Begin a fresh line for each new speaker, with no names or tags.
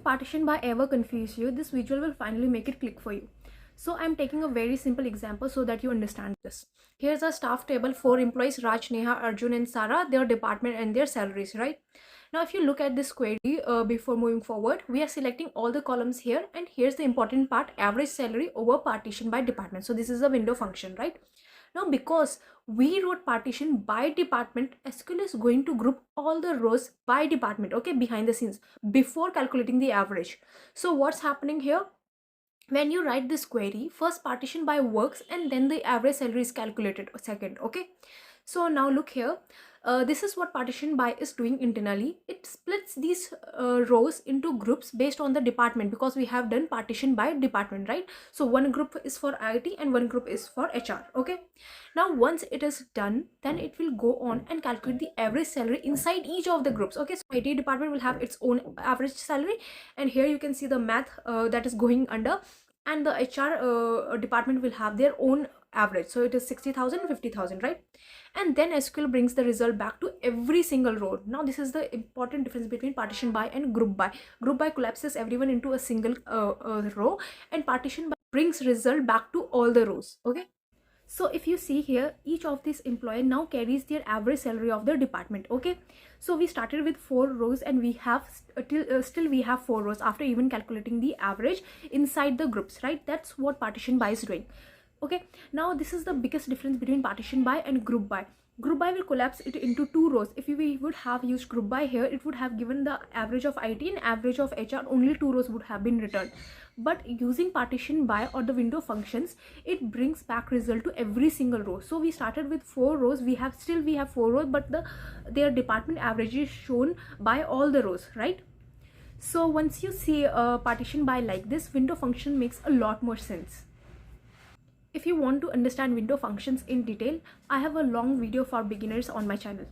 If partition by ever confuse you, this visual will finally make it click for you. So I'm taking a very simple example so that you understand this. Here's a staff table, 4 employees, Raj, Neha, Arjun and Sara, their department and their salaries, right? Now if you look at this query before moving forward, we are selecting all the columns here, and here's the important part, average salary over partition by department. So this is a window function, right? Now because we wrote partition by department, SQL is going to group all the rows by department, okay, behind the scenes, before calculating the average. So what's happening here? When you write this query, first partition by works and then the average salary is calculated second, okay? So now look here, this is what partition by is doing internally. It splits these rows into groups based on the department, because we have done partition by department, right? So one group is for IT and one group is for HR, okay? Now once it is done, then it will go on and calculate the average salary inside each of the groups, okay? So IT department will have its own average salary, and here you can see the math that is going under, and the HR department will have their own average. So it is 60,000, 50,000, right? And then SQL brings the result back to every single row. Now this is the important difference between partition by and group by. Group by collapses everyone into a single row, and partition by brings result back to all the rows, okay? So if you see here, each of these employee now carries their average salary of their department, okay? So we started with 4 rows and we have still we have 4 rows after even calculating the average inside the groups, right? That's what partition by is doing, okay? Now this is the biggest difference between partition by and group by. Group by will collapse it into 2 rows. If we would have used group by here, it would have given the average of IT and average of HR. Only 2 rows would have been returned. But using partition by or the window functions, it brings back result to every single row. So we started with 4 rows. We have 4 rows, but their department average is shown by all the rows, right? So once you see partition by like this, window function makes a lot more sense. If you want to understand window functions in detail, I have a long video for beginners on my channel.